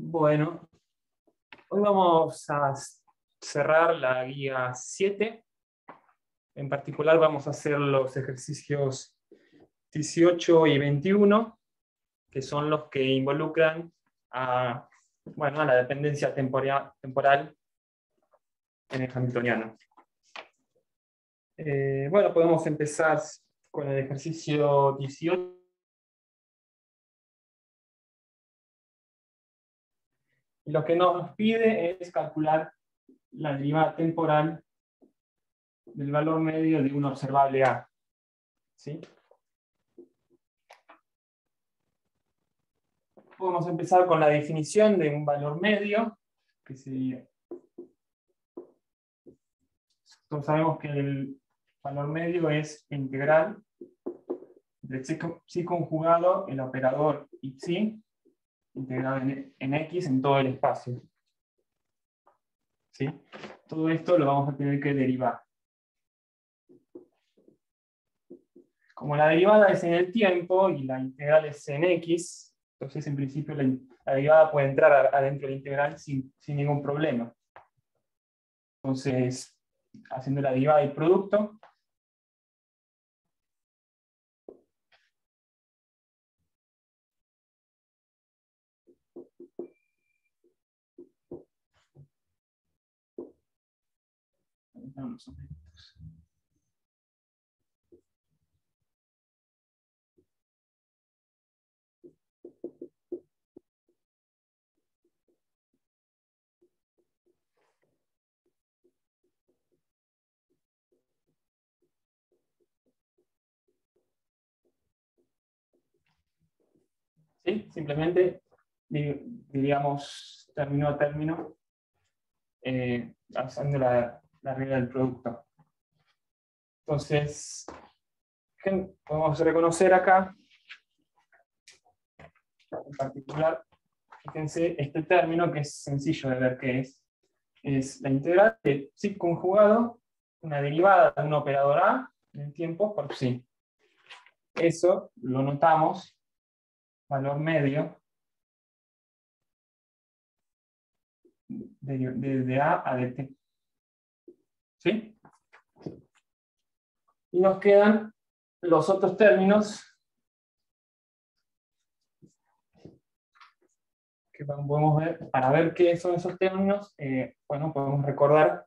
Bueno, hoy vamos a cerrar la guía 7. En particular vamos a hacer los ejercicios 18 y 21, que son los que involucran a la dependencia temporal en el hamiltoniano. Podemos empezar con el ejercicio 18. Y lo que nos pide es calcular la derivada temporal del valor medio de un observable A. ¿Sí? Podemos empezar con la definición de un valor medio, que sería... Todos sabemos que el valor medio es integral del psi conjugado, el operador psi, integrado en x en todo el espacio. ¿Sí? Todo esto lo vamos a tener que derivar. Como la derivada es en el tiempo y la integral es en x, entonces en principio la derivada puede entrar adentro de la integral sin ningún problema. Entonces, haciendo la derivada del producto, ¿sí? Simplemente diríamos término a término, haciendo la regla del producto. Entonces, podemos reconocer acá, en particular, fíjense, este término que es sencillo de ver qué es la integral de psi conjugado, una derivada de un operador A en el tiempo por psi. Eso lo notamos, valor medio, de A a dt. ¿Sí? Y nos quedan los otros términos que podemos ver. Para ver qué son esos términos, podemos recordar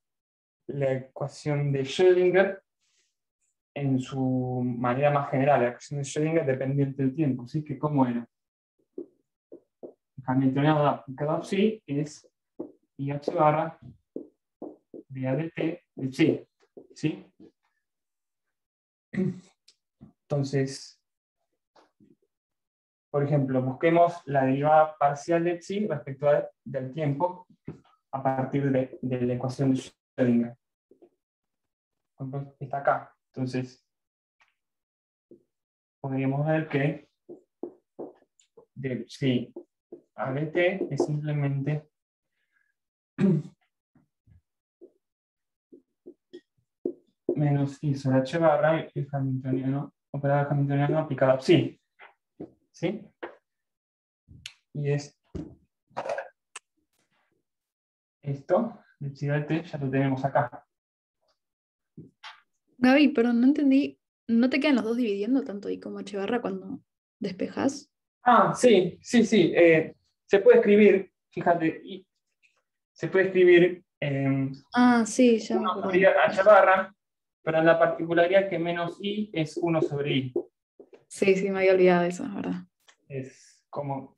la ecuación de Schrödinger en su manera más general. La ecuación de Schrödinger dependiente del tiempo. ¿Sí? Que ¿cómo era? El hamiltoniano aplicado a psi es IH barra de ADT de psi. ¿Sí? Entonces, por ejemplo, busquemos la derivada parcial de psi respecto del tiempo a partir de la ecuación de Schrödinger. Está acá. Entonces, podríamos ver que de psi a dt es simplemente menos i sobre h barra el hamiltoniano, operador hamiltoniano aplicado a psi. ¿Sí? Y es esto, el psi dt, ya lo tenemos acá. Gaby, perdón, no entendí. ¿No te quedan los dos dividiendo tanto i como h barra cuando despejas? Ah, sí. Se puede escribir, fíjate, se puede escribir Ah, sí, ya me 1 acordé. sobre h barra, pero en la particularidad que menos i es 1 sobre i. Sí, sí, me había olvidado de eso, es verdad. Es como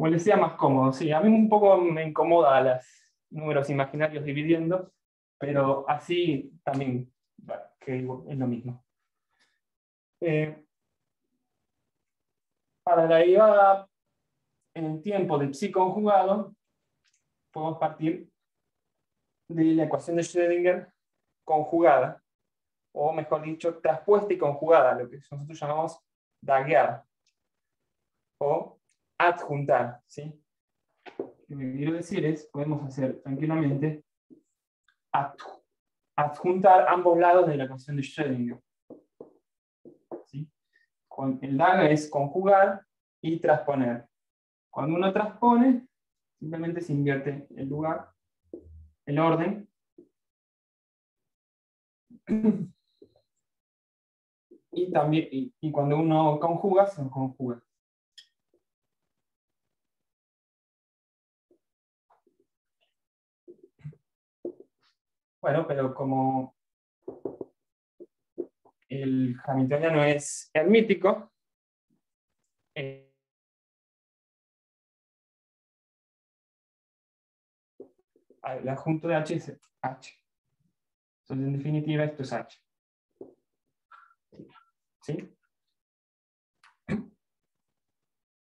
les decía, más cómodo. Sí, a mí un poco me incomoda los números imaginarios dividiendo, pero así también, que es lo mismo. Para la derivada en el tiempo del psi conjugado, podemos partir de la ecuación de Schrödinger conjugada, o mejor dicho, traspuesta y conjugada, lo que nosotros llamamos daguear, o adjuntar. ¿Sí? Lo que quiero decir es, podemos hacer tranquilamente adjuntar ambos lados de la ecuación de Schrödinger. ¿Sí? El DAG es conjugar y transponer. Cuando uno transpone, Simplemente se invierte el lugar, el orden. Y también, y cuando uno conjuga, se conjuga. Bueno, pero como el hamiltoniano es hermítico, el adjunto de H es H. Entonces, en definitiva, esto es H. ¿Sí?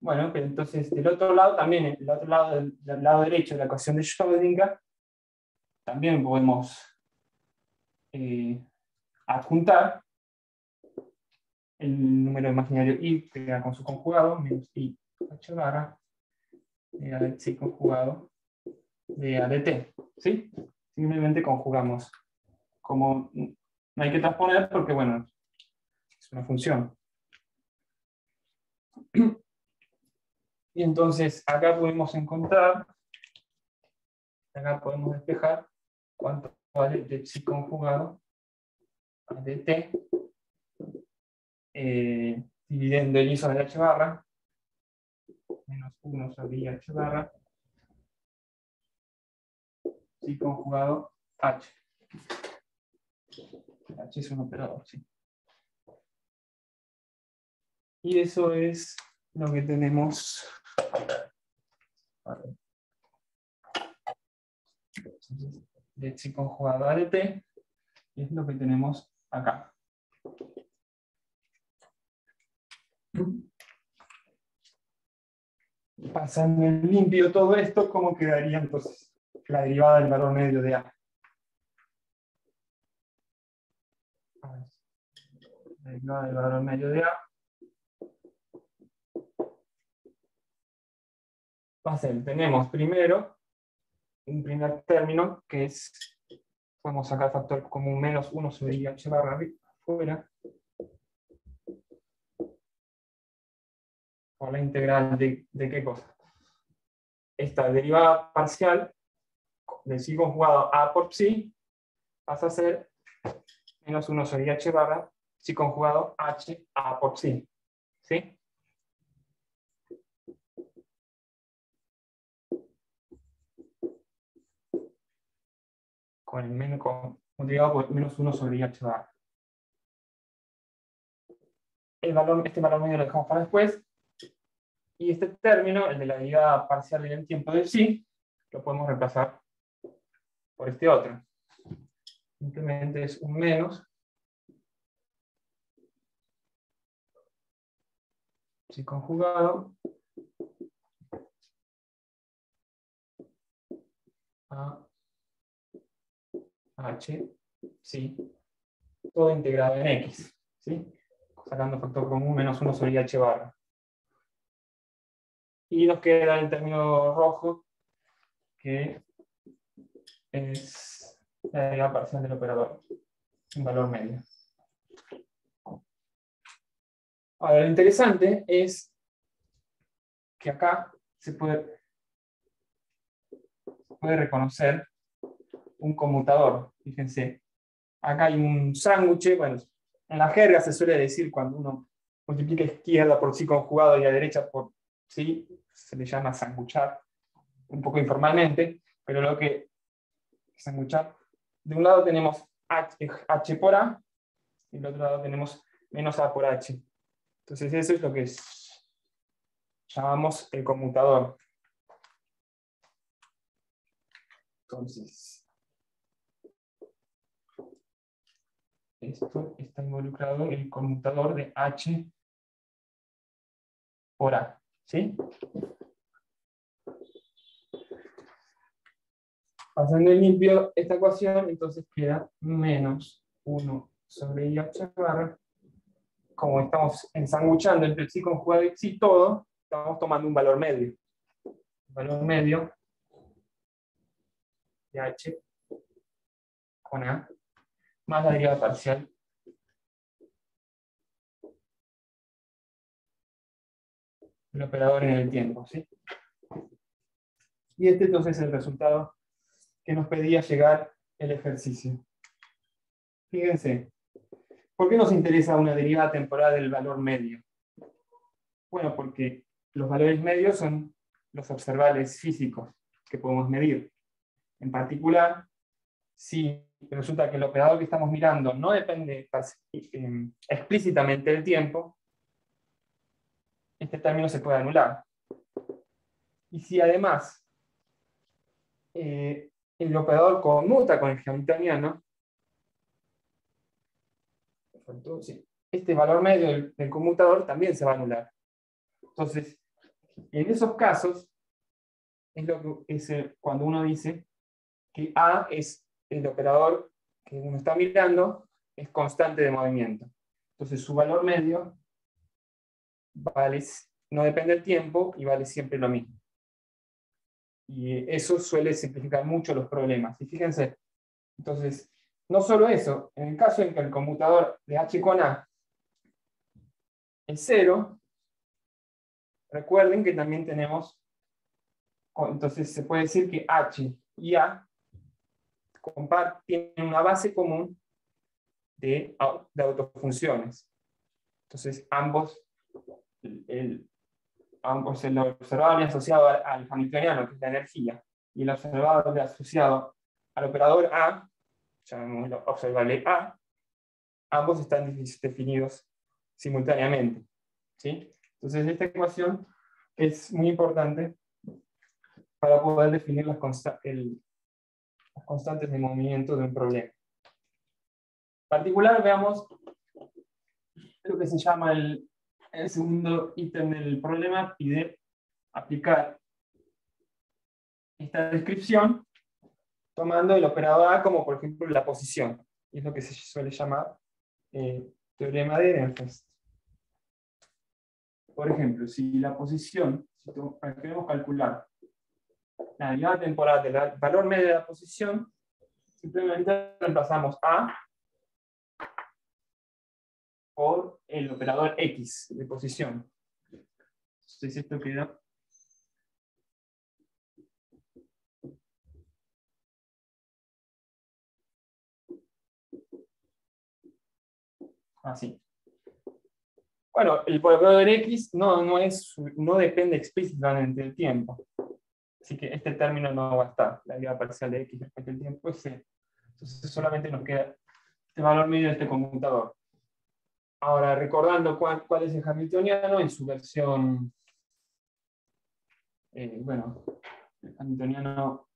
Bueno, pero entonces del otro lado también, del otro lado, del lado derecho de la ecuación de Schrödinger, también podemos adjuntar el número imaginario I pegado con su conjugado, menos I H barra, de sí conjugado, de A de T. ¿Sí? Simplemente conjugamos. Como no hay que transponer porque, bueno, es una función. Y entonces acá podemos encontrar, acá podemos despejar cuánto vale de psi conjugado a dt, dividiendo el I sobre H barra, menos 1 sobre I H barra, psi conjugado H. H es un operador, sí. Y eso es lo que tenemos. De psi conjugado a dt, y es lo que tenemos acá. Pasando en limpio todo esto, ¿cómo quedaría entonces la derivada del valor medio de A? La derivada del valor medio de A va a ser, tenemos primero un primer término que es, podemos sacar factor común menos 1 sobre I H barra afuera, por la integral de qué cosa. Esta derivada parcial de psi conjugado A por psi pasa a ser menos 1 sobre I H barra psi conjugado H A por psi. ¿Sí? Con el menos, multiplicado por menos 1 sobre I H barra. Este valor medio lo dejamos para después. Y este término, el de la derivada parcial en el tiempo de psi, lo podemos reemplazar por este otro. Simplemente es un menos psi conjugado a H, sí, todo integrado en X, ¿sí? Sacando factor común menos 1 sobre H barra. Y nos queda el término rojo, que es la derivada parcial del operador, un valor medio. Ahora, lo interesante es que acá se puede reconocer un conmutador. Fíjense, acá hay un sándwich. Bueno, en la jerga se suele decir cuando uno multiplica izquierda por psi conjugado y a derecha por psi, se le llama sanguchar, un poco informalmente, pero lo que sanguchar, de un lado tenemos H por A, y del otro lado tenemos menos A por H. Entonces eso es lo que llamamos el conmutador. Entonces, esto está involucrado en el conmutador de H por A. ¿Sí? Pasando en limpio esta ecuación, entonces queda menos 1 sobre IH barra. Como estamos ensanguchando entre psi conjugado y psi todo, estamos tomando un valor medio. Un valor medio de H con A, más la derivada parcial del operador en el tiempo. ¿Sí? Y este entonces es el resultado que nos pedía llegar el ejercicio. Fíjense, ¿por qué nos interesa una derivada temporal del valor medio? Bueno, porque los valores medios son los observables físicos que podemos medir. En particular, si resulta que el operador que estamos mirando no depende explícitamente del tiempo, este término se puede anular. Y si además el operador conmuta con el hamiltoniano, este valor medio del conmutador también se va a anular. Entonces, en esos casos, es lo que es cuando uno dice que A es el operador que uno está mirando, es constante de movimiento. Entonces, su valor medio vale, no depende del tiempo y vale siempre lo mismo. Y eso suele simplificar mucho los problemas. Y fíjense, entonces, no solo eso, en el caso en que el conmutador de H con A es 0, recuerden que también tenemos, entonces se puede decir que H y A tienen una base común de autofunciones. Entonces, ambos el observable asociado al hamiltoniano, que es la energía, y el observable asociado al operador A, llamémoslo observable A, ambos están definidos simultáneamente. ¿Sí? Entonces, esta ecuación es muy importante para poder definir las constantes de movimiento de un problema. En particular, veamos lo que se llama el segundo ítem del problema, pide aplicar esta descripción tomando el operador A como, por ejemplo, la posición. Y es lo que se suele llamar teorema de Ehrenfest. Por ejemplo, si la posición, si queremos calcular la derivada temporal del valor medio de la posición, simplemente reemplazamos A por el operador X de posición. Entonces esto queda así. Bueno, el operador X no depende explícitamente del tiempo. Así que este término no va a estar. La derivada parcial de X respecto al tiempo es 0. Entonces solamente nos queda este valor medio de este conmutador. Ahora, recordando cuál es el hamiltoniano en su versión, bueno, el hamiltoniano,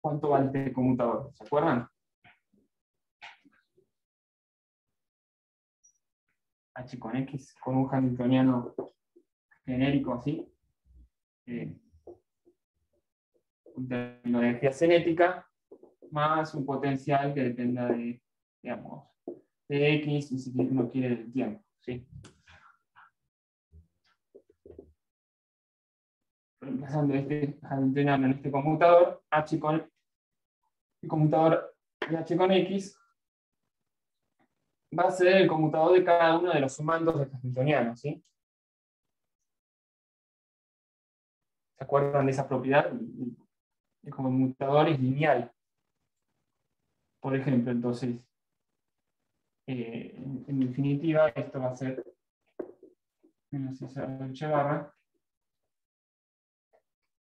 ¿cuánto vale este conmutador? ¿Se acuerdan? H con X, con un hamiltoniano genérico así, un término de energía cinética, más un potencial que dependa de, digamos, de X, y si uno quiere del tiempo, ¿sí? Reemplazando este hamiltoniano en este conmutador, H con el conmutador de H con X va a ser el conmutador de cada uno de los sumandos del hamiltoniano, ¿sí? ¿Se acuerdan de esa propiedad? El conmutador es lineal. Por ejemplo, entonces, en definitiva, esto va a ser menos H barra,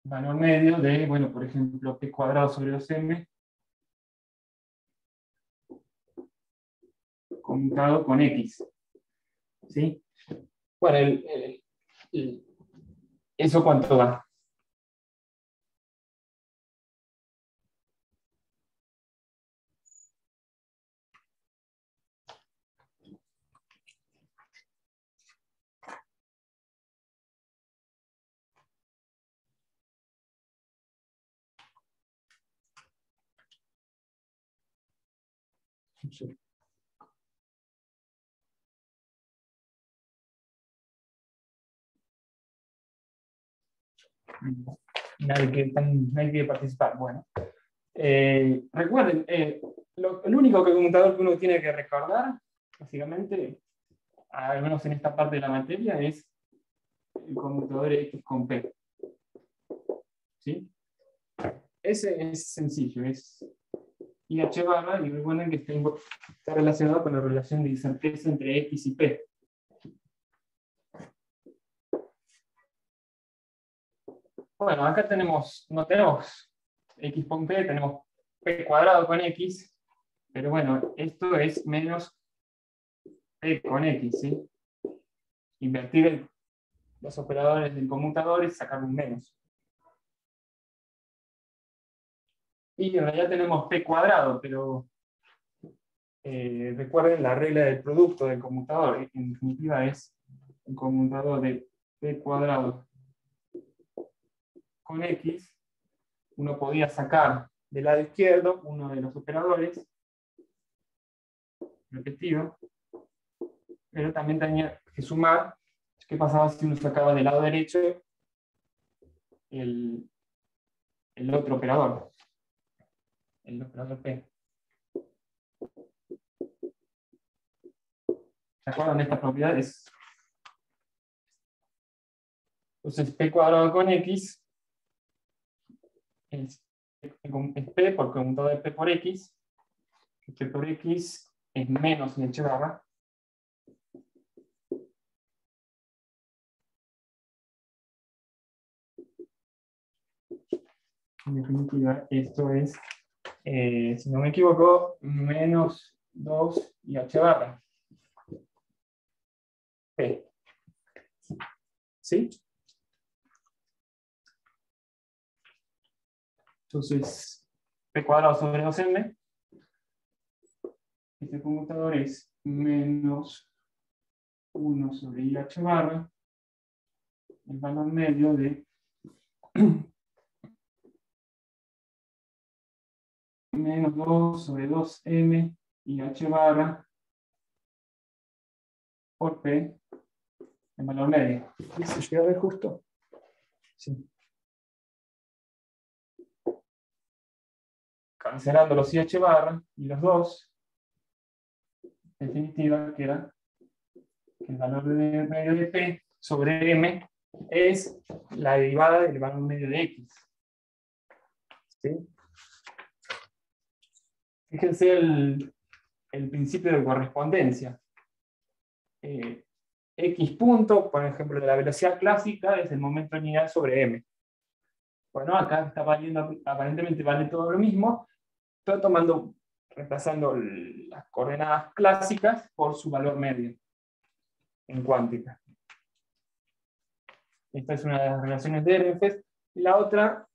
valor medio de, bueno, por ejemplo, p cuadrado sobre 2m, conmutado con x. ¿Sí? Bueno, ¿eso cuánto da? Sí. Nadie quiere participar. Bueno, recuerden, el único conmutador que uno tiene que recordar, básicamente, al menos en esta parte de la materia, es el conmutador X con P. ¿Sí? Ese es sencillo, es IH barra, y recuerden que está relacionado con la relación de incerteza entre X y P. Bueno, acá no tenemos X con P, tenemos P cuadrado con X, pero bueno, esto es menos P con X, ¿sí? Invertir los operadores del conmutador y sacar un menos. Y en realidad tenemos P cuadrado, pero recuerden la regla del producto del conmutador. En definitiva es el conmutador de P cuadrado con X. Uno podía sacar del lado izquierdo uno de los operadores, repetido, pero también tenía que sumar. ¿Qué pasaba si uno sacaba del lado derecho el otro operador? El operador P. ¿Se acuerdan de estas propiedades? Entonces, P cuadrado con X es P por conmutador de P por X. P por X es menos IH barra. En definitiva, esto es, si no me equivoco, menos 2 IH barra. P. ¿Sí? Entonces, P cuadrado sobre 2M. Este conmutador es menos 1 sobre IH barra. El valor medio de menos 2 sobre 2M IH barra por P, el valor medio. ¿Se llega a ver justo? Sí. Cancelando los IH barra y los dos, en definitiva queda que el valor medio de P sobre M es la derivada del valor medio de X. ¿Sí? Fíjense el principio de correspondencia. X punto, por ejemplo, de la velocidad clásica es el momento lineal sobre M. Bueno, acá está valiendo, aparentemente vale todo lo mismo, pero reemplazando las coordenadas clásicas por su valor medio en cuántica. Esta es una de las relaciones de Ehrenfest. Y la otra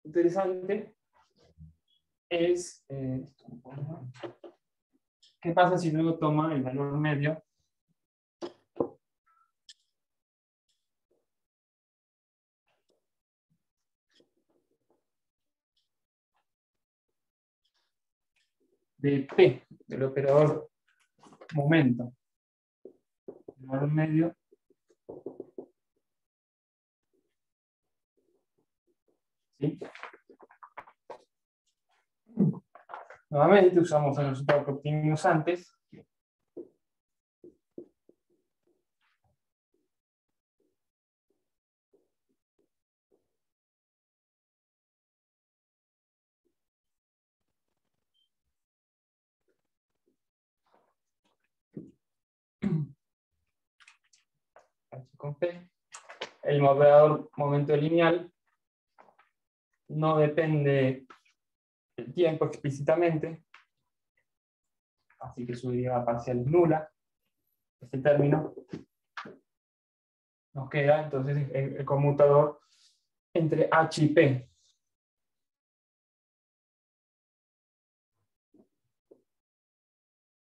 interesante es ¿qué pasa si luego toma el valor medio de P, del operador momento? El valor medio ¿sí? Nuevamente usamos el resultado que obtuvimos antes. H con P. El operador momento lineal no depende del tiempo explícitamente, así que su derivada parcial es nula. Este término nos queda entonces el conmutador entre H y P.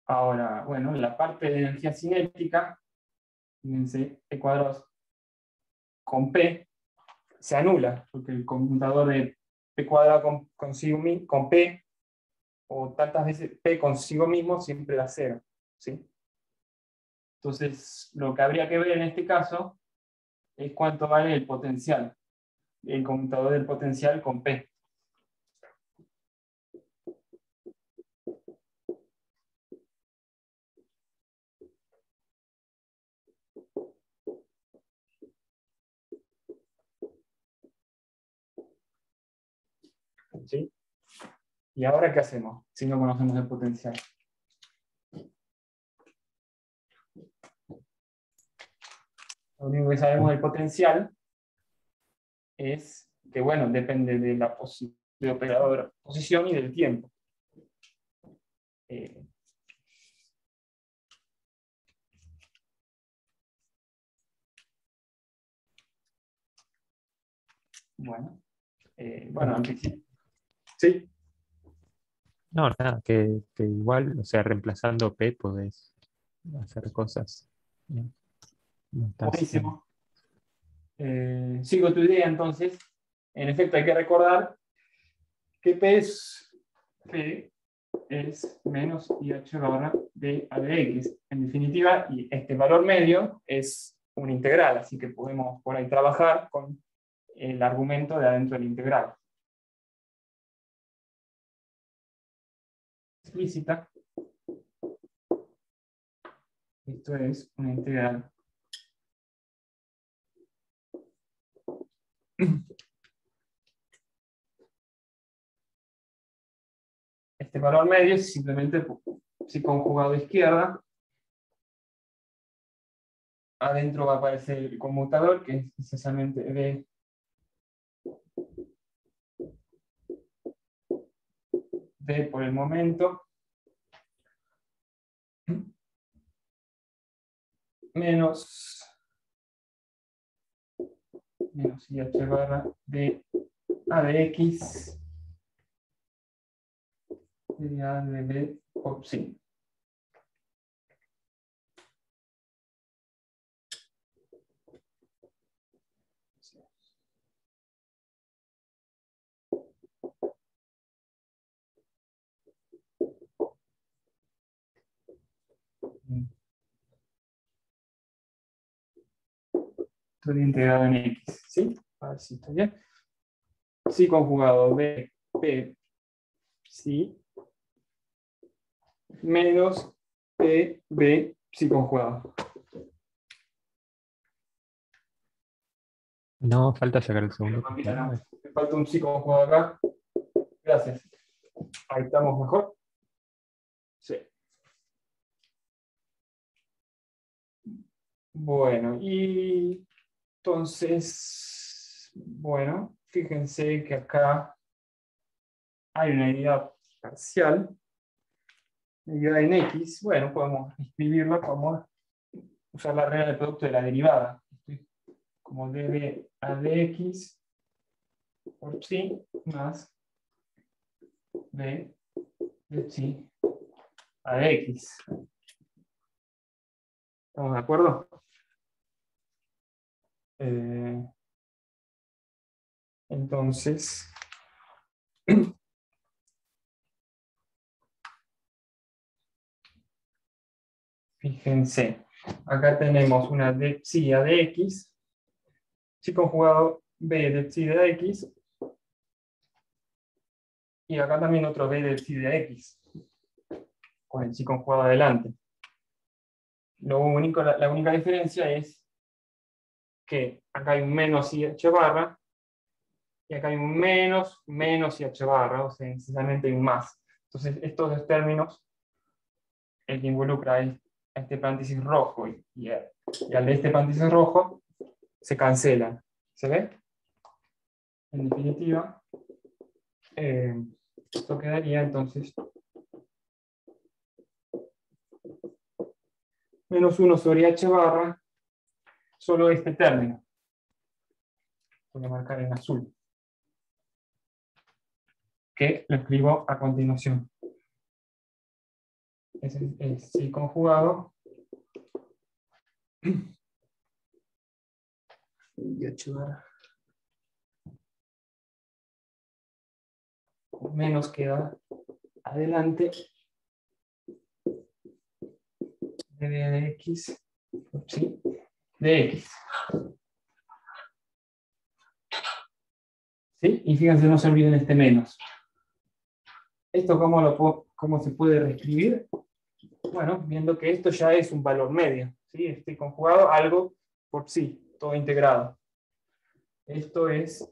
Ahora, bueno, la parte de energía cinética, fíjense, P cuadrado con P se anula, porque el conmutador de P cuadrado con P, o tantas veces P consigo mismo, siempre da cero. ¿Sí? Entonces, lo que habría que ver en este caso es cuánto vale el potencial, el conmutador del potencial con P. ¿sí? ¿Y ahora qué hacemos si no conocemos el potencial? Lo único que sabemos del potencial es que, bueno, depende de la del operador posición y del tiempo. Bueno, en principio. ¿Sí? No, nada, que igual, o sea, reemplazando P podés hacer cosas. ¿No? No estás, Buenísimo. Sigo tu idea entonces. En efecto, hay que recordar que P es menos IH barra de A de X. En definitiva, y este valor medio es una integral, así que podemos por ahí trabajar con el argumento de adentro de la integral. Explícita. Esto es una integral. Este valor medio es simplemente si conjugado a izquierda, adentro va a aparecer el conmutador, que es precisamente D por el momento, menos IH barra de A de X de A de B por sí. Estoy integrado en X, ¿sí? A ver si está bien. Sí conjugado B, P, sí, menos P, B, sí conjugado. no, falta sacar el segundo. Me falta un sí conjugado acá. Gracias. Ahí estamos mejor. Sí. Bueno, y entonces, bueno, fíjense que acá hay una idea parcial, medida en X. Bueno, podemos escribirla como usar la regla del producto de la derivada. Como db a de X por psi más b de psi a de X. ¿Estamos de acuerdo? Entonces, fíjense, acá tenemos una de psi a de X, psi conjugado b de psi de X, y acá también otro b de psi de X, con el psi conjugado adelante. La única diferencia es que acá hay un menos IH barra, y acá hay un menos IH barra, o sea, necesariamente hay un más. Entonces, estos dos términos, el que involucra a este paréntesis rojo y al de este paréntesis rojo, se cancelan. ¿Se ve? En definitiva, esto quedaría entonces menos 1 sobre H barra, solo este término. Voy a marcar en azul, que lo escribo a continuación. Es el sí conjugado y H barra. Menos queda adelante de X, ¿sí? De X. ¿Sí? Y fíjense, no se olviden este menos. ¿Esto cómo se puede reescribir? Bueno, viendo que esto ya es un valor medio, ¿sí? Estoy conjugado algo por sí, todo integrado. Esto es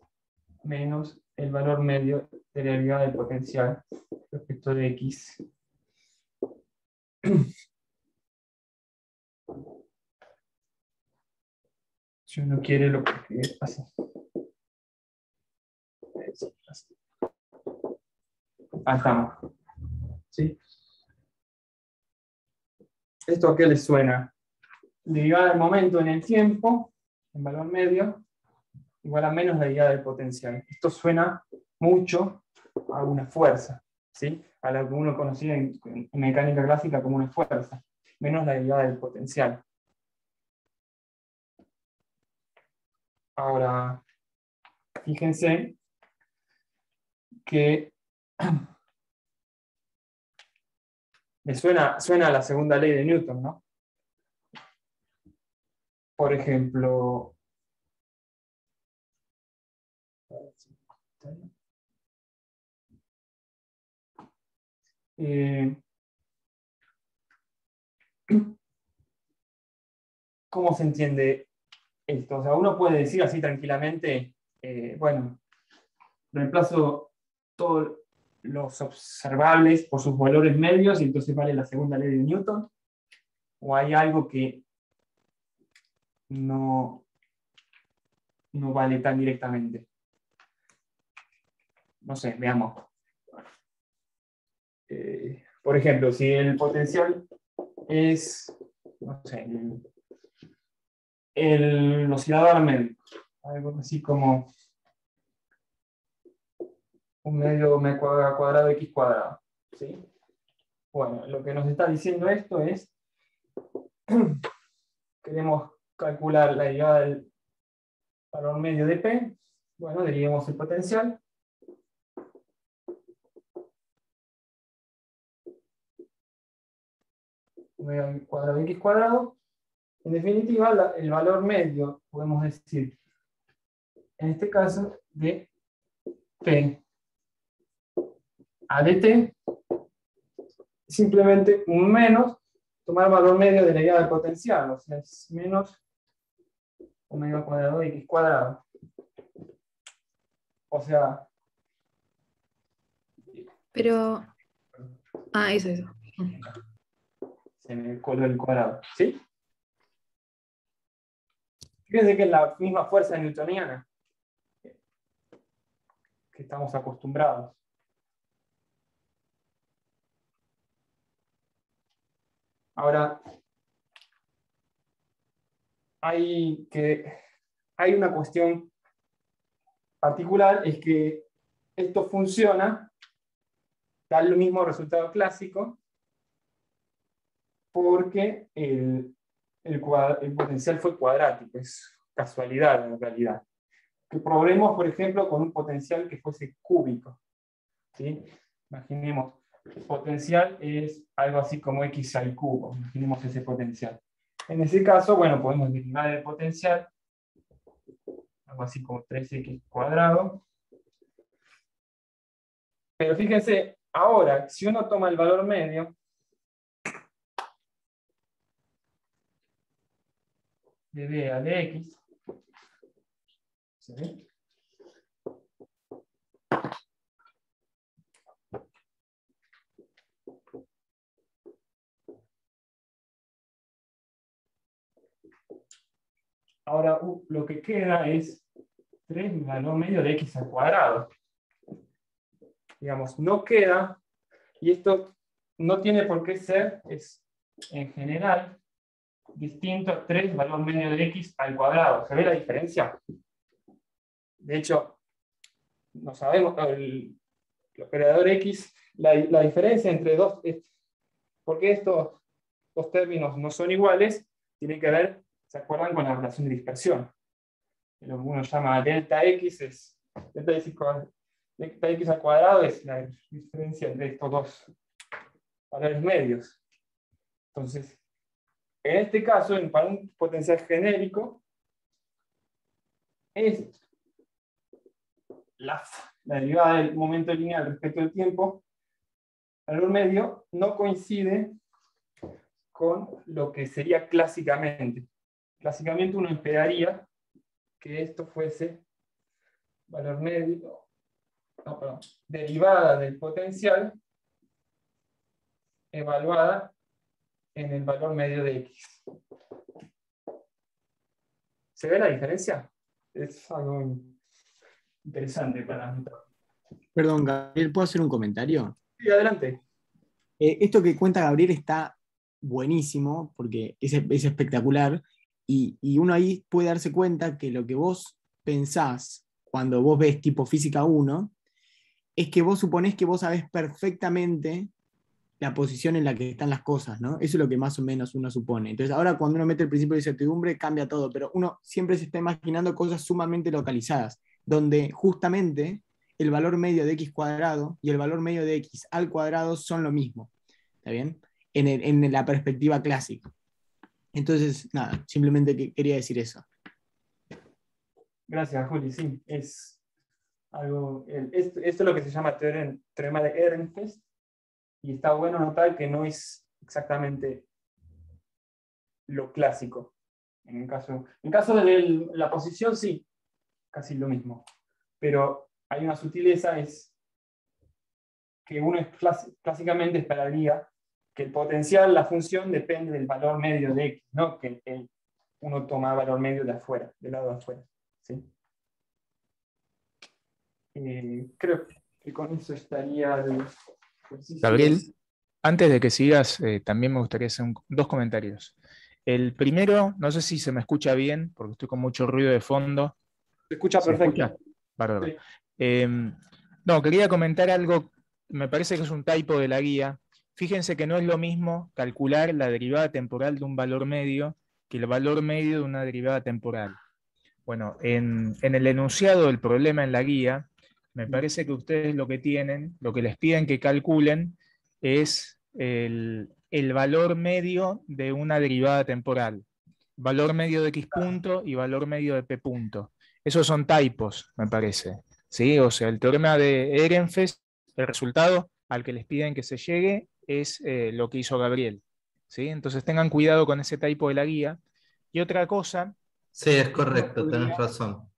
menos el valor medio de la derivada del potencial respecto de x. Si uno quiere lo que así. Ahí estamos. ¿Sí? ¿Esto a qué les suena? Derivada del momento en el tiempo, en valor medio, igual a menos la derivada del potencial. Esto suena mucho a una fuerza, ¿sí? A lo que uno conocía en mecánica clásica como una fuerza, menos la derivada del potencial. Ahora, fíjense que le suena a la segunda ley de Newton, ¿no? Por ejemplo, ¿cómo se entiende esto? O sea, uno puede decir así tranquilamente, bueno, reemplazo todos los observables por sus valores medios y entonces vale la segunda ley de Newton. ¿O hay algo que no vale tan directamente? No sé, veamos. Por ejemplo, si el potencial es, no sé, el oscilador medio, algo así como un medio m cuadrado x cuadrado, ¿sí? Bueno, lo que nos está diciendo esto es, queremos calcular la derivada del valor medio de P, bueno, derivemos el potencial. Omega cuadrado x cuadrado. En definitiva, el valor medio, podemos decir, en este caso, de P a dt, simplemente un menos, tomar el valor medio de la derivada del potencial, o sea, es menos omega cuadrado de x cuadrado. O sea... Pero... Ah, eso. Se me coló el cuadrado, ¿sí? Fíjense que es la misma fuerza newtoniana que estamos acostumbrados. Ahora, hay una cuestión particular, es que esto funciona, da el mismo resultado clásico, porque el potencial fue cuadrático, es casualidad en realidad. Que probemos, por ejemplo, con un potencial que fuese cúbico, ¿sí? Imaginemos, el potencial es algo así como x al cubo, imaginemos ese potencial. En ese caso, bueno, podemos derivar el potencial, algo así como 3x cuadrado. Pero fíjense, ahora, si uno toma el valor medio de b a de x, ¿sí? Ahora lo que queda es 3 valor medio de x al cuadrado. Digamos, no queda, y esto no tiene por qué ser, es en general distinto a 3 valor medio de x al cuadrado. ¿Se ve la diferencia? De hecho, no sabemos, el operador x, la diferencia entre dos, porque estos dos términos no son iguales, tiene que ver, ¿se acuerdan? Con la relación de dispersión. Lo que uno llama delta x delta x al cuadrado es la diferencia entre estos dos valores medios. Entonces, en este caso, para un potencial genérico, es la derivada del momento lineal respecto al tiempo, el valor medio no coincide con lo que sería clásicamente. Clásicamente uno esperaría que esto fuese valor medio no, perdón, derivada del potencial evaluada en el valor medio de X. ¿Se ve la diferencia? Es algo interesante para mí. Perdón, Gabriel, ¿puedo hacer un comentario? Sí, adelante. Esto que cuenta Gabriel está buenísimo porque es espectacular y uno ahí puede darse cuenta que lo que vos pensás cuando vos ves tipo física 1 es que vos suponés que vos sabés perfectamente la posición en la que están las cosas, ¿no? Eso es lo que más o menos uno supone. Entonces ahora cuando uno mete el principio de incertidumbre cambia todo, pero uno siempre se está imaginando cosas sumamente localizadas, donde justamente el valor medio de x cuadrado y el valor medio de x al cuadrado son lo mismo, ¿está bien? En la perspectiva clásica. Entonces, nada, simplemente quería decir eso. Gracias, Juli. Sí, es algo. Esto es lo que se llama teorema de Ehrenfest, y está bueno notar que no es exactamente lo clásico. En caso de la posición, sí, casi lo mismo. Pero hay una sutileza, es que uno clásicamente esperaría que el potencial, la función, depende del valor medio de X, no que uno toma valor medio de afuera, del lado de afuera. ¿Sí? Creo que con eso estaría el ejercicio. Gabriel, antes de que sigas, también me gustaría hacer dos comentarios. El primero, no sé si se me escucha bien, porque estoy con mucho ruido de fondo. Se escucha ¿Se perfecto. escucha? Bárbaro. Sí. No, quería comentar algo, me parece que es un typo de la guía. Fíjense que no es lo mismo calcular la derivada temporal de un valor medio que el valor medio de una derivada temporal. Bueno, en el enunciado del problema en la guía, me parece que ustedes lo que tienen, lo que les piden que calculen es el valor medio de una derivada temporal. Valor medio de x punto y valor medio de p punto. Esos son typos, me parece. ¿Sí? O sea, el teorema de Ehrenfest, el resultado al que les piden que se llegue es lo que hizo Gabriel. ¿Sí? Entonces tengan cuidado con ese typo de la guía. Y otra cosa, Sí, es correcto, tenés razón.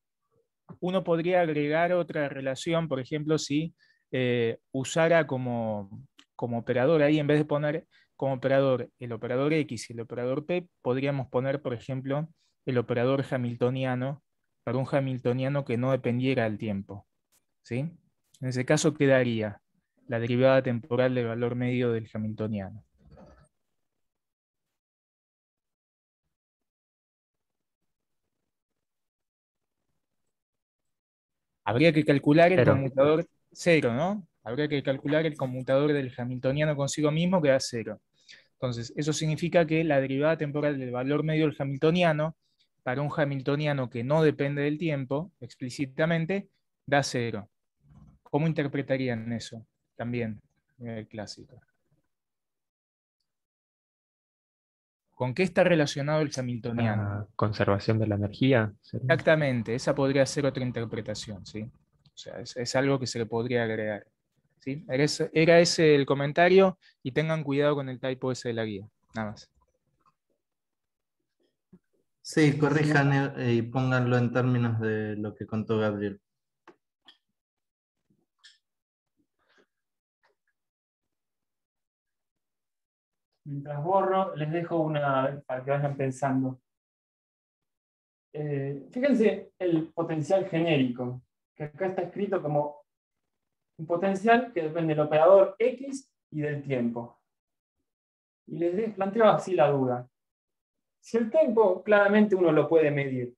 uno podría agregar otra relación, por ejemplo, si usara como operador ahí, en vez de poner como operador el operador X y el operador P, podríamos poner, por ejemplo, el operador hamiltoniano para un hamiltoniano que no dependiera del tiempo. ¿Sí? En ese caso quedaría la derivada temporal del valor medio del hamiltoniano. Habría que calcular el Cero. conmutador cero, ¿no? Habría que calcular el conmutador del hamiltoniano consigo mismo, que da cero. Entonces, eso significa que la derivada temporal del valor medio del hamiltoniano, para un hamiltoniano que no depende del tiempo, explícitamente, da cero. ¿Cómo interpretarían eso? También, el clásico. ¿Con qué está relacionado el hamiltoniano? La conservación de la energía. ¿Sería? Exactamente, esa podría ser otra interpretación, ¿sí? O sea, es algo que se le podría agregar. ¿Sí? Era ese el comentario y tengan cuidado con el typo ese de la guía. Nada más. Sí, corrijan y pónganlo en términos de lo que contó Gabriel. Mientras borro, les dejo una para que vayan pensando. Fíjense el potencial genérico, que acá está escrito como un potencial que depende del operador X y del tiempo. Y les planteo así la duda. Si el tiempo claramente uno lo puede medir,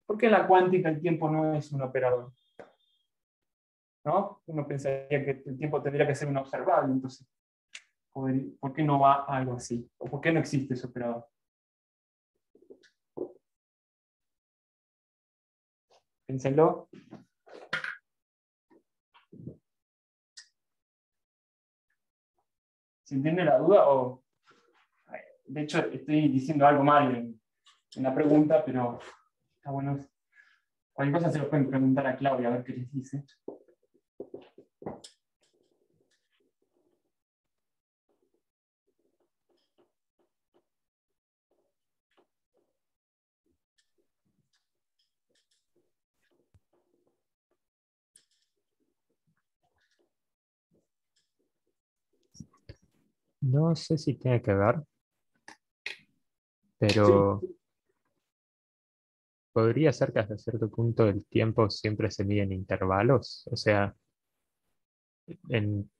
¿por qué en la cuántica el tiempo no es un operador? ¿No? Uno pensaría que el tiempo tendría que ser un observable, entonces, ¿por qué no va a algo así? ¿O por qué no existe ese operador? Pénsenlo. ¿Se entiende la duda? De hecho, estoy diciendo algo mal en la pregunta, pero está bueno. Cualquier cosa se lo pueden preguntar a Claudia, a ver qué les dice. No sé si tiene que ver, pero podría ser que hasta cierto punto el tiempo siempre se mide en intervalos. O sea, en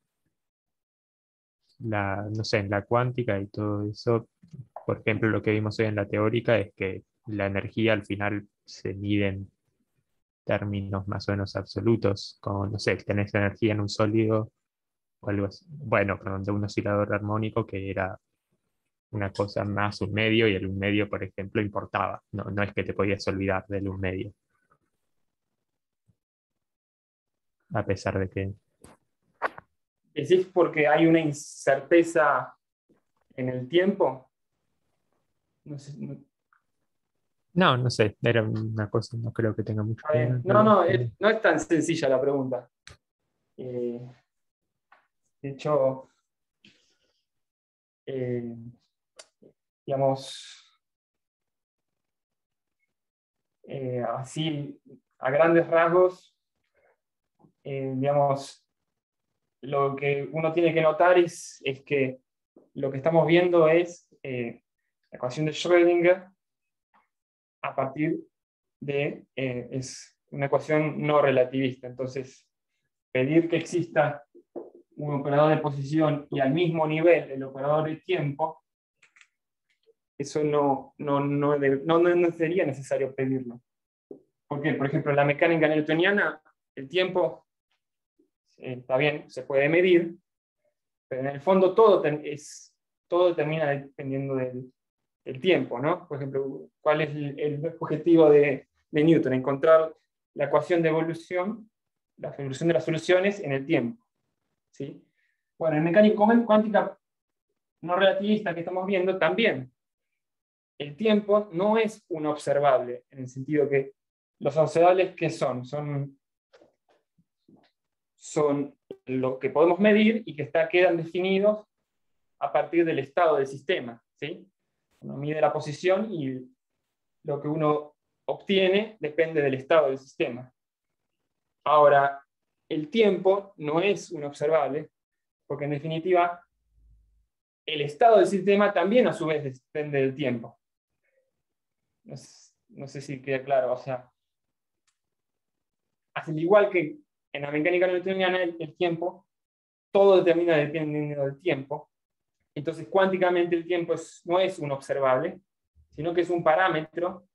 no sé, en la cuántica y todo eso, por ejemplo, lo que vimos hoy en la teórica es que la energía al final se mide en términos más o menos absolutos, como, no sé, tenés energía en un sólido o algo así. Bueno, de un oscilador armónico que era una cosa más un medio y el un medio, por ejemplo, importaba. No, no es que te podías olvidar del un medio, a pesar de que... ¿Decís porque hay una incerteza en el tiempo? No sé, No, no sé, era una cosa, no creo que tenga mucho está que bien. ver. No, no, no es tan sencilla la pregunta. Eh, de hecho, eh, digamos, así, a grandes rasgos, digamos, lo que uno tiene que notar es que lo que estamos viendo es la ecuación de Schrödinger a partir de, es una ecuación no relativista. Entonces, pedir que exista un operador de posición y al mismo nivel el operador de tiempo, eso no sería necesario pedirlo. Porque, por ejemplo, en la mecánica newtoniana, el tiempo está bien, se puede medir, pero en el fondo todo termina dependiendo del tiempo, ¿no? Por ejemplo, ¿cuál es el objetivo de Newton? Encontrar la ecuación de evolución, la evolución de las soluciones en el tiempo, ¿sí? Bueno, en mecánica cuántica no relativista que estamos viendo, también el tiempo no es un observable, en el sentido que los observables, ¿qué son? Son lo que podemos medir y que quedan definidos a partir del estado del sistema, ¿sí? Uno mide la posición y lo que uno obtiene depende del estado del sistema. Ahora, el tiempo no es un observable, porque en definitiva el estado del sistema también a su vez depende del tiempo. No sé si queda claro, o sea, al igual que en la mecánica newtoniana el tiempo, todo determina dependiendo del tiempo. Entonces, cuánticamente el tiempo no es un observable, sino que es un parámetro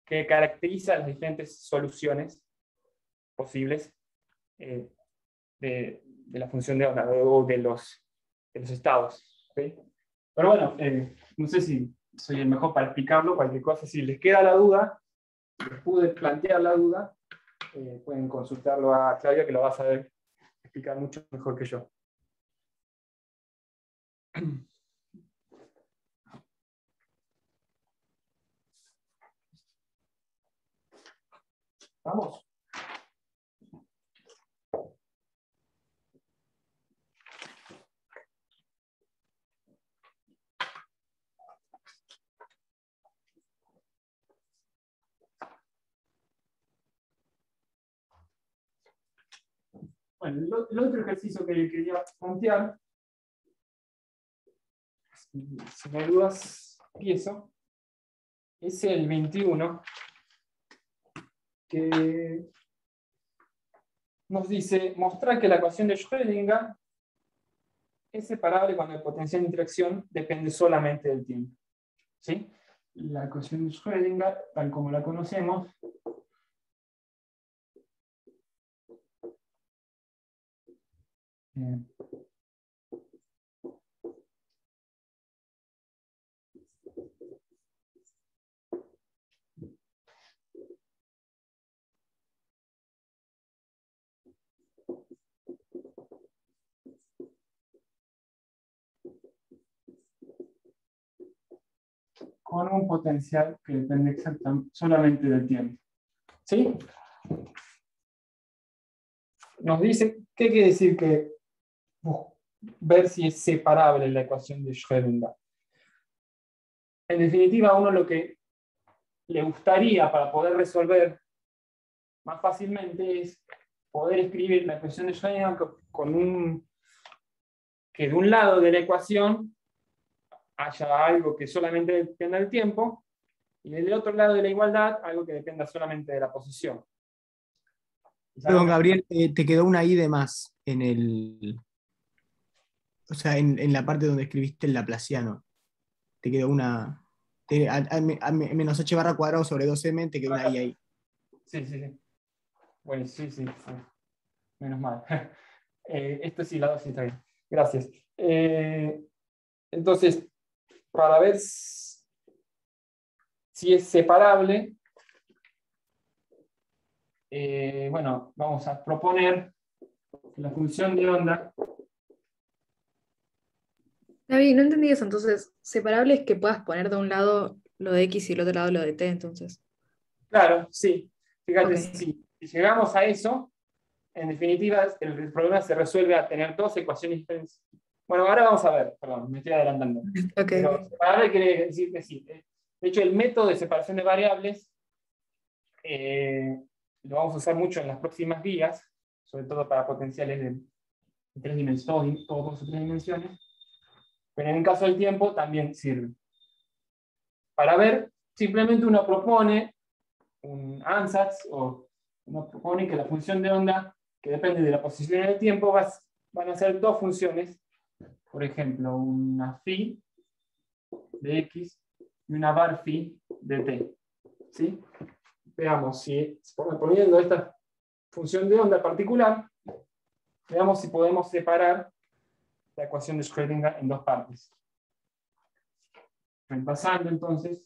que caracteriza las diferentes soluciones posibles de la función de onda o de los estados. ¿Okay? Pero bueno, no sé si soy el mejor para explicarlo, cualquier cosa, si les queda la duda, les pude plantear la duda, pueden consultarlo a Claudia, que lo va a saber explicar mucho mejor que yo. Vamos. Bueno, el otro ejercicio que quería plantear, si no hay dudas, empiezo, es el 21, que nos dice mostrar que la ecuación de Schrödinger es separable cuando el potencial de interacción depende solamente del tiempo. ¿Sí? La ecuación de Schrödinger, tal como la conocemos, con un potencial que depende solamente del tiempo. ¿Sí? Nos dice, ¿qué quiere decir que ver si es separable la ecuación de Schrödinger? En definitiva, a uno lo que le gustaría para poder resolver más fácilmente es poder escribir la ecuación de Schrödinger que de un lado de la ecuación haya algo que solamente dependa del tiempo, y del otro lado de la igualdad, algo que dependa solamente de la posición. Perdón, Gabriel, te quedó una I de más en el. O sea, en la parte donde escribiste el laplaciano. Te quedó una. Menos h barra cuadrado sobre 2m, te quedó una I ahí. Sí, sí, sí. Bueno, sí, sí, sí. Menos mal. Esto sí, la 2 sí está bien. Gracias. Entonces, para ver si es separable, bueno, vamos a proponer que la función de onda. David, no entendí eso. Entonces, separable es que puedas poner de un lado lo de X y del otro lado lo de T, entonces. Claro, sí. Fíjate, Ok. si llegamos a eso, en definitiva, el problema se resuelve a tener dos ecuaciones diferentes. Bueno, ahora vamos a ver, perdón, me estoy adelantando. Ok, Pero ok. separable quiere decir que sí. De hecho, el método de separación de variables lo vamos a usar mucho en las próximas guías, sobre todo para potenciales de 3 dimensiones, todos 3 dimensiones. Pero en el caso del tiempo también sirve. Para ver, simplemente uno propone un ansatz, o uno propone que la función de onda, que depende de la posición en el tiempo, van a ser dos funciones. Por ejemplo, una phi de x y una var phi de t. ¿Sí? Veamos si, poniendo esta función de onda particular, veamos si podemos separar la ecuación de Schrödinger en dos partes. Reemplazando entonces,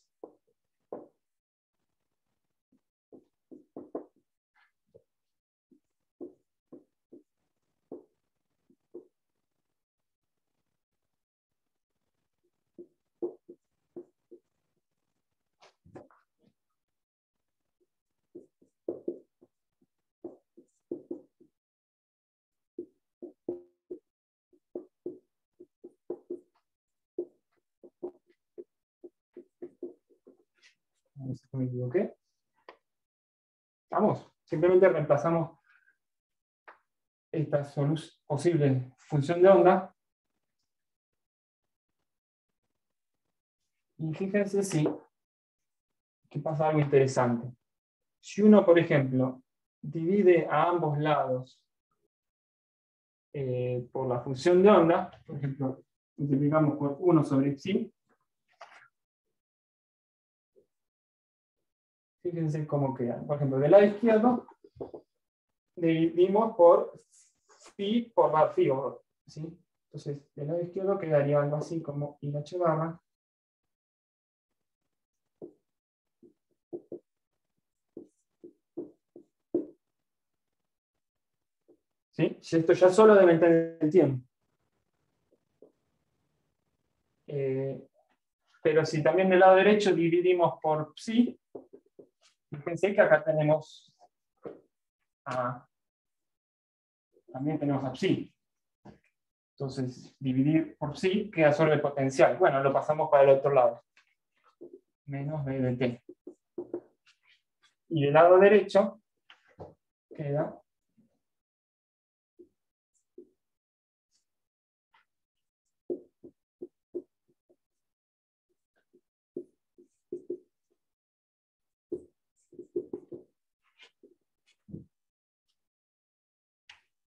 a ver si me equivoqué. Vamos, simplemente reemplazamos esta posible función de onda. Y fíjense que pasa algo interesante. Si uno, por ejemplo, divide a ambos lados por la función de onda, por ejemplo, multiplicamos por 1 sobre psi, fíjense cómo queda. Por ejemplo, del lado izquierdo dividimos por phi por bar phi, ¿sí? Entonces, del lado izquierdo quedaría algo así como I h barra ¿sí? Si esto ya solo depende del tiempo. Pero si también del lado derecho dividimos por psi, fíjense que acá tenemos también tenemos a psi. Entonces, dividir por psi queda solo el potencial. Bueno, lo pasamos para el otro lado. Menos b de t. Y del lado derecho queda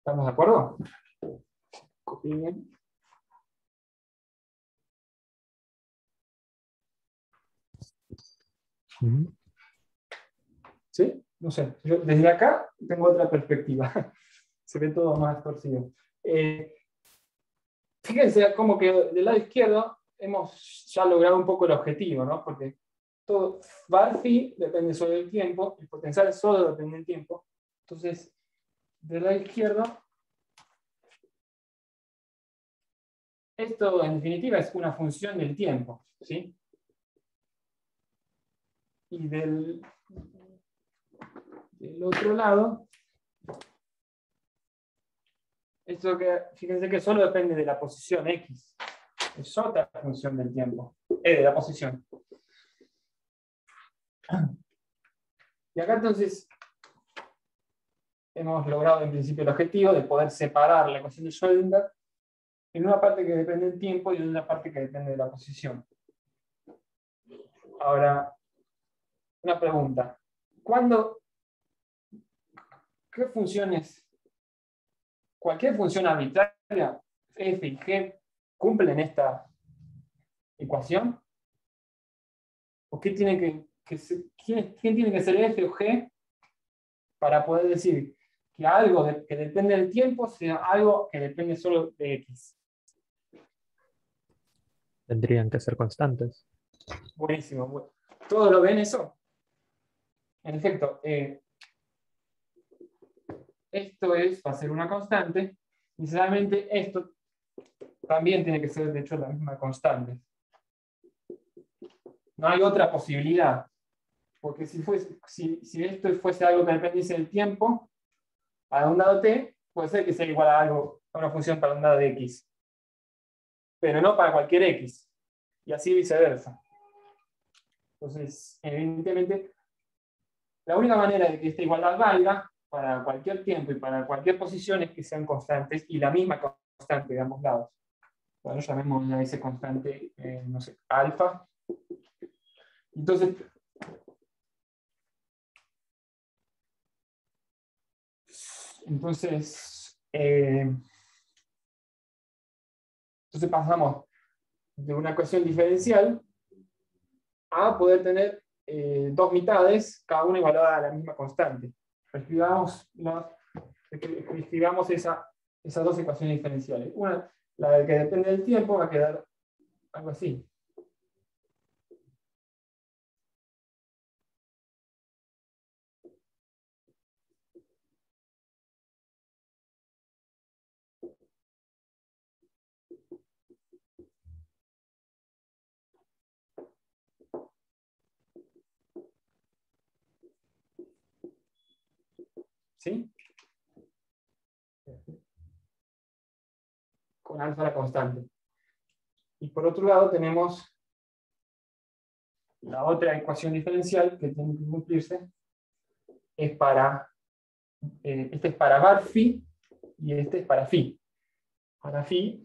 ¿estamos de acuerdo? Copien. ¿Sí? No sé. Yo desde acá tengo otra perspectiva. Se ve todo más torcido. Fíjense como que del lado izquierdo hemos ya logrado un poco el objetivo, ¿no? Porque todo var phi depende solo del tiempo, el potencial solo depende del tiempo. Entonces, del lado izquierdo, esto en definitiva es una función del tiempo, ¿sí? Y del otro lado, esto que, fíjense que solo depende de la posición x. Es otra función del tiempo, de la posición. Y acá entonces hemos logrado en principio el objetivo de poder separar la ecuación de Schrödinger en una parte que depende del tiempo y en una parte que depende de la posición. Ahora, una pregunta. ¿Qué funciones, cualquier función arbitraria, f y g, cumplen esta ecuación? ¿O qué tiene quién tiene que ser f o g para poder decir que algo que depende del tiempo sea algo que depende solo de x? Tendrían que ser constantes. Buenísimo. Bueno. ¿Todos lo ven eso? En efecto, esto va a ser una constante. Necesariamente esto también tiene que ser, de hecho, la misma constante. No hay otra posibilidad. Porque si esto fuese algo que dependiese del tiempo, para un dado t, puede ser que sea igual a una función para un dado de x. Pero no para cualquier x. Y así viceversa. Entonces, evidentemente, la única manera de que esta igualdad valga para cualquier tiempo y para cualquier posición es que sean constantes y la misma constante de ambos lados. Bueno, llamémosla a esa constante, no sé, alfa. Entonces, pasamos de una ecuación diferencial a poder tener dos mitades, cada una igualada a la misma constante. Escribamos esas dos ecuaciones diferenciales. Una, la que depende del tiempo, va a quedar algo así. ¿Sí? Con alfa la constante. Y por otro lado tenemos la otra ecuación diferencial que tiene que cumplirse. Este es para var phi y este es para phi. Para phi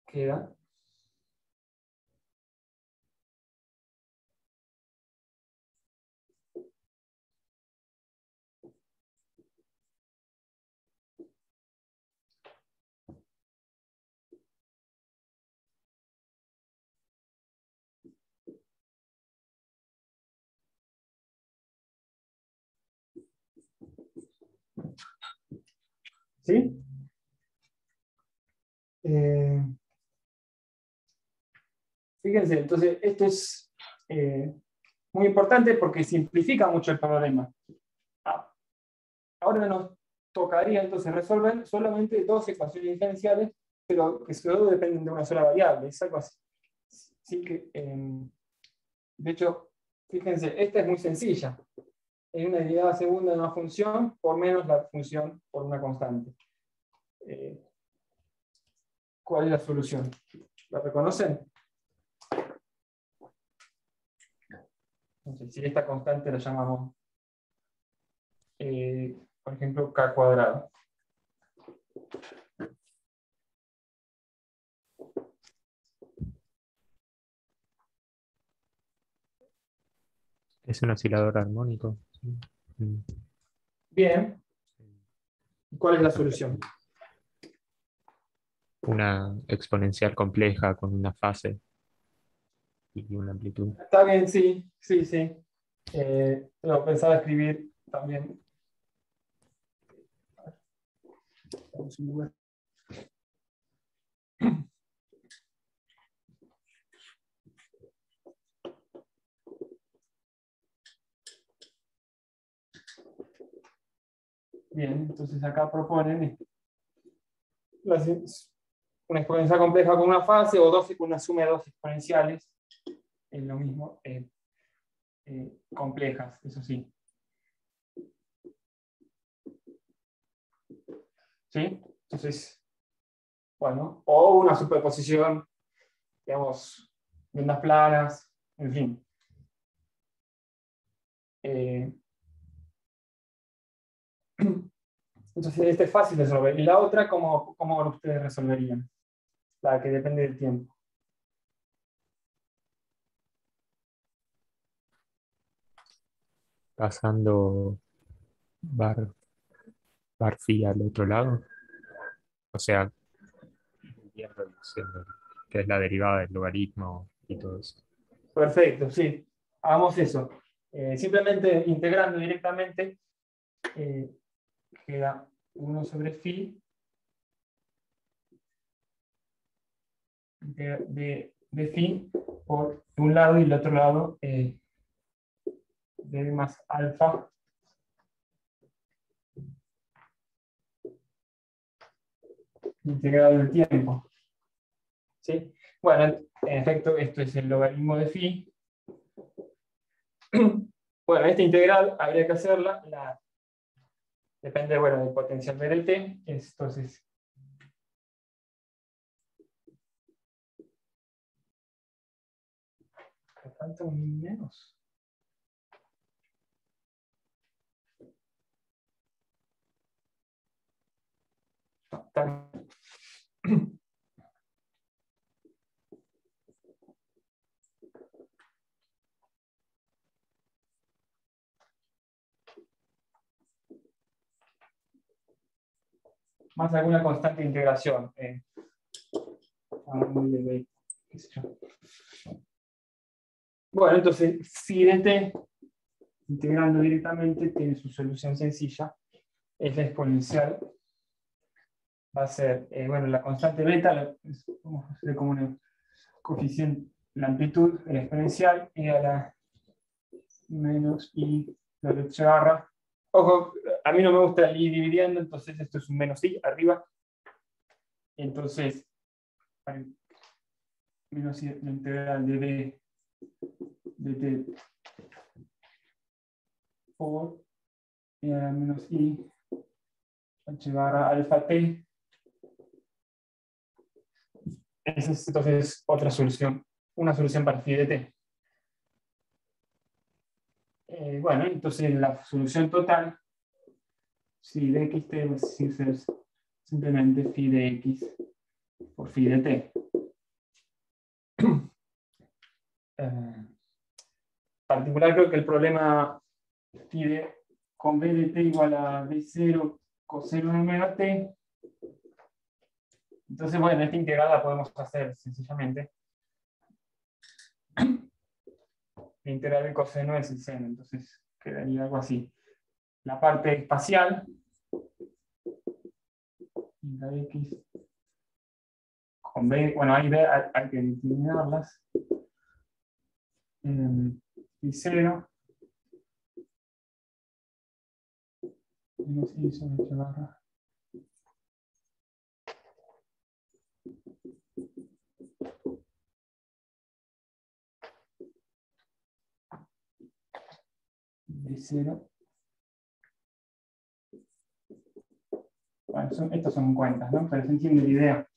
queda ¿sí? Fíjense, entonces esto es muy importante porque simplifica mucho el problema. Ahora nos tocaría entonces resolver solamente dos ecuaciones diferenciales, pero que solo dependen de una sola variable. Es algo así. Así que, de hecho, fíjense, esta es muy sencilla. Es una derivada segunda de una función por menos la función por una constante. ¿Cuál es la solución? ¿La reconocen? Entonces, si esta constante la llamamos, por ejemplo, k cuadrado. Es un oscilador armónico. Mm. Bien. ¿Cuál es la solución? Una exponencial compleja con una fase y una amplitud. Está bien, sí, sí, sí. Lo pensaba escribir también. Vamos a un lugar. Bien, entonces acá proponen una exponencial compleja con una fase o con una suma de dos exponenciales. Es lo mismo, complejas, eso sí. ¿Sí? Entonces, bueno, o una superposición, digamos, de unas planas, en fin. Entonces, este es fácil de resolver. Y la otra, ¿cómo ustedes resolverían? La que depende del tiempo. Pasando bar phi al otro lado. O sea, viendo que es la derivada del logaritmo y todo eso. Perfecto, sí. Hagamos eso. Simplemente integrando directamente, queda 1 sobre phi de phi por un lado y el otro lado de más alfa integrado el tiempo. ¿Sí? Bueno, en efecto, esto es el logaritmo de phi. Bueno, esta integral habría que hacerla. Depende, bueno, del potencial BDT. Entonces, me falta un menos. No, está bien. Más alguna constante de integración. Qué sé yo. Bueno, entonces, phi de t, integrando directamente, tiene su solución sencilla. Es la exponencial. Va a ser, bueno, la constante beta, vamos a hacer como una coeficiente, la amplitud de la exponencial, y a la menos i la leche barra. Ojo, a mí no me gusta el i dividiendo, entonces esto es un menos i arriba. Entonces, menos i la integral de d de t por y a la menos i h barra alfa t. Esa es entonces otra solución, una solución para phi de t. Bueno, entonces la solución total, phi de xt va a ser simplemente phi de x por phi de t. En particular, creo que el problema phi de con b de t igual a b0 coseno de omega t. Entonces, bueno, esta integral la podemos hacer sencillamente. La integral del coseno es el seno, entonces quedaría algo así. La parte espacial, la x con b, bueno, ahí hay que eliminarlas. Y 0 menos i sobre h barra. De 0. Bueno, estas son cuentas, ¿no? Pero se entiende la idea.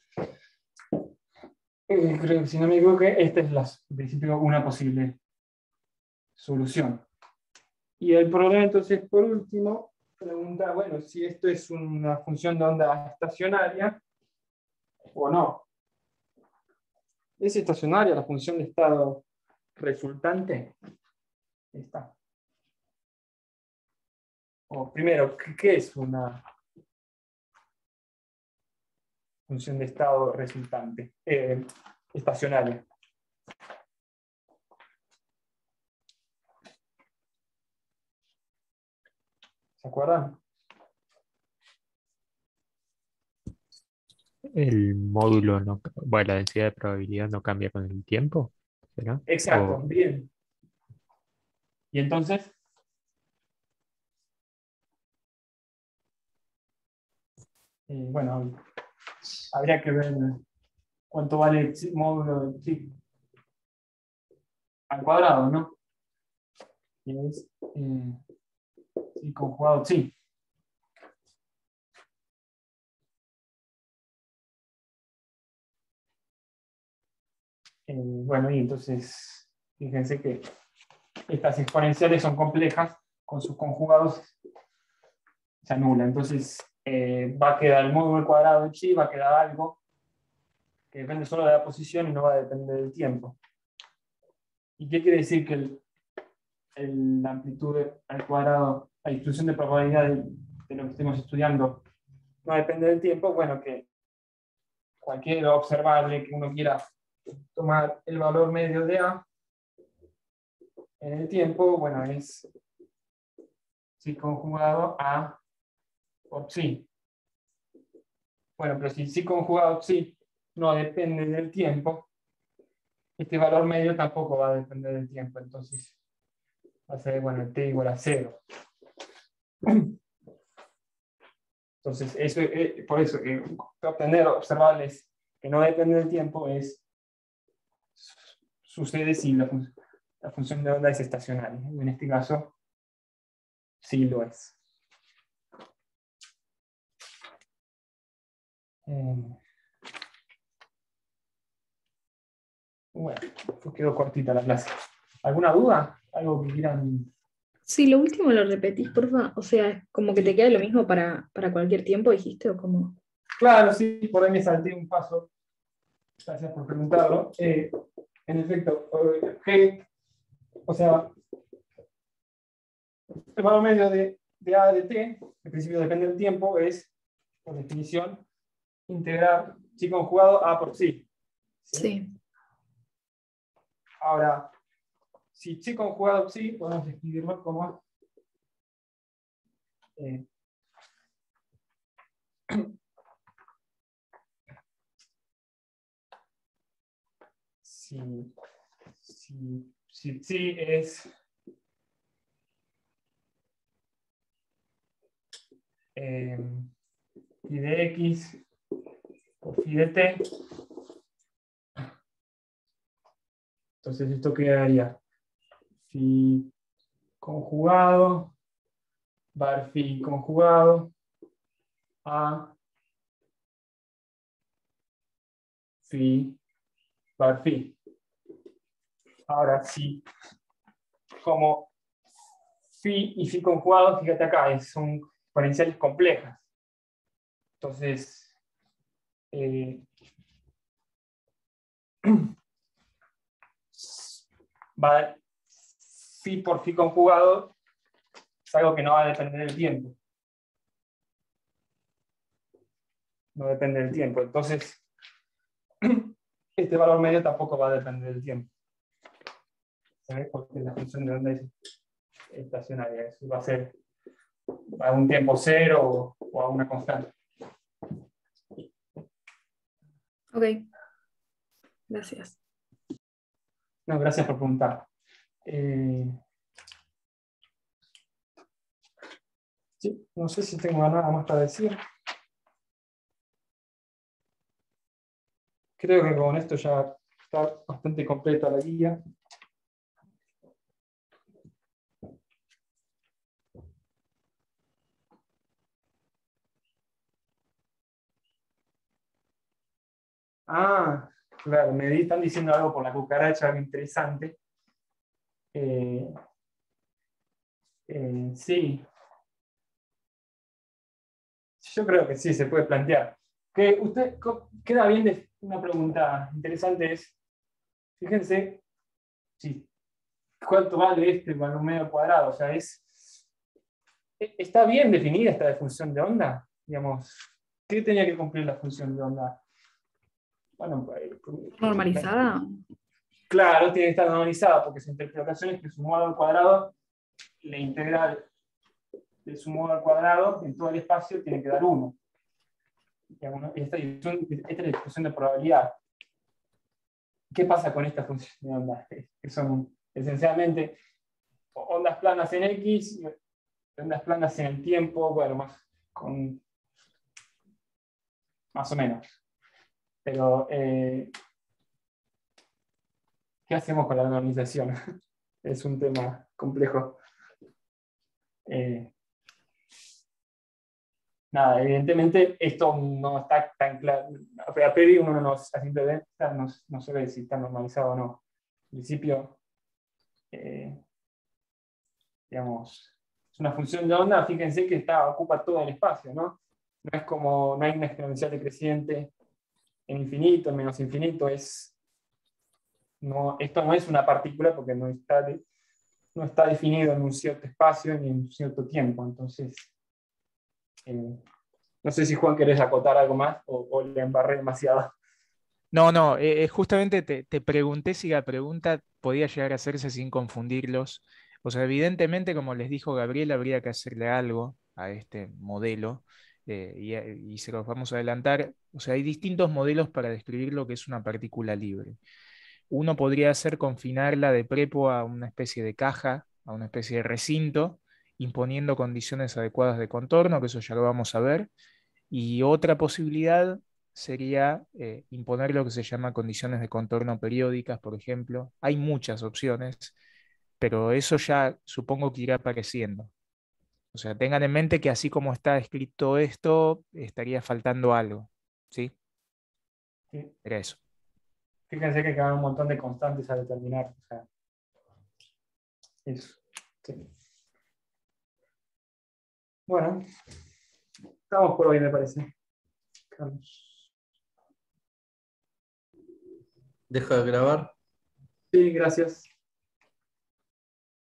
Creo que si no me equivoco, esta es en principio una posible solución. Y el problema, entonces, por último, pregunta, bueno, si esto es una función de onda estacionaria o no. ¿Es estacionaria la función de estado resultante? Está. O primero, ¿qué es una función de estado resultante? Estacionaria. ¿Se acuerdan? El módulo, no, bueno, la densidad de probabilidad no cambia con el tiempo, ¿será? Exacto, O- bien. Y entonces, bueno, habría que ver cuánto vale el módulo de chi al cuadrado, ¿no? Y es chi conjugado chi. Bueno, y entonces, fíjense que estas exponenciales son complejas, con sus conjugados se anula. Entonces, va a quedar el módulo al cuadrado de chi, va a quedar algo que depende solo de la posición y no va a depender del tiempo. ¿Y qué quiere decir que la amplitud al cuadrado, la distribución de probabilidad de lo que estemos estudiando no depende del tiempo? Bueno, que cualquier observable que uno quiera tomar el valor medio de A en el tiempo, bueno, es psi conjugado A por psi. Bueno, pero si psi conjugado psi no depende del tiempo, este valor medio tampoco va a depender del tiempo, entonces va a ser, bueno, t igual a 0. Entonces, eso, por eso, obtener observables que no dependen del tiempo sucede si la función de onda es estacionaria. En este caso, sí lo es. Bueno, pues quedó cortita la clase. ¿Alguna duda? ¿Algo que quieran? Sí, lo último lo repetís, porfa. O sea, es como que te queda lo mismo para cualquier tiempo, dijiste, o como. Claro, sí, por ahí me salté un paso. Gracias por preguntarlo. En efecto, o sea, el valor medio de A de t, en principio depende del tiempo, es, por definición, integrar psi conjugado A por psi. Sí. Ahora, si psi conjugado psi, podemos escribirlo como si psi es phi de x por phi de t, entonces esto quedaría phi conjugado bar phi conjugado a phi bar phi. Ahora, si como phi y phi conjugado, fíjate acá, son exponenciales complejas. Entonces, phi por phi conjugado es algo que no va a depender del tiempo. No depende del tiempo. Entonces, este valor medio tampoco va a depender del tiempo. ¿Sabes? Porque la función de onda es estacionaria. Eso va a ser a un tiempo cero o a una constante. Ok. Gracias. No, gracias por preguntar. Sí, no sé si tengo nada más para decir. Creo que con esto ya está bastante completa la guía. Ah, claro, me están diciendo algo por la cucaracha, algo interesante. Sí. Yo creo que sí, se puede plantear. Que usted queda bien una pregunta interesante es, fíjense, sí, ¿cuánto vale este valor medio cuadrado? O sea, ¿está bien definida esta función de onda? Digamos, ¿qué tenía que cumplir la función de onda? Bueno, ¿Normalizada? claro, tiene que estar normalizada porque su interpretación es que su modo al cuadrado, la integral de su modo al cuadrado en todo el espacio tiene que dar 1. Esta es la distribución de probabilidad. ¿Qué pasa con esta función de onda? Que son esencialmente ondas planas en X, ondas planas en el tiempo, bueno, más o menos. Pero, ¿qué hacemos con la normalización? Es un tema complejo. Nada, evidentemente esto no está tan claro. A priori uno no se ve si está normalizado o no. En principio, digamos, es una función de onda, fíjense que ocupa todo el espacio, ¿no? no es como, no hay una exponencial decreciente en infinito, en menos infinito, esto no es una partícula porque no está definido en un cierto espacio ni en un cierto tiempo. Entonces, no sé si Juan querés acotar algo más o le embarré demasiado. No, no, justamente te pregunté si la pregunta podía llegar a hacerse sin confundirlos. O sea, evidentemente, como les dijo Gabriel, habría que hacerle algo a este modelo y se los vamos a adelantar. O sea, hay distintos modelos para describir lo que es una partícula libre. Uno podría ser confinarla de prepo a una especie de caja, a una especie de recinto, imponiendo condiciones adecuadas de contorno, que eso ya lo vamos a ver. Y otra posibilidad sería imponer lo que se llama condiciones de contorno periódicas, por ejemplo. Hay muchas opciones, pero eso ya supongo que irá apareciendo. O sea, tengan en mente que así como está escrito esto, estaría faltando algo. ¿Sí? Sí. Era eso. Fíjense que quedan un montón de constantes a determinar. O sea, eso. Sí. Bueno, estamos por hoy, me parece. Carlos. Deja de grabar. Sí, gracias.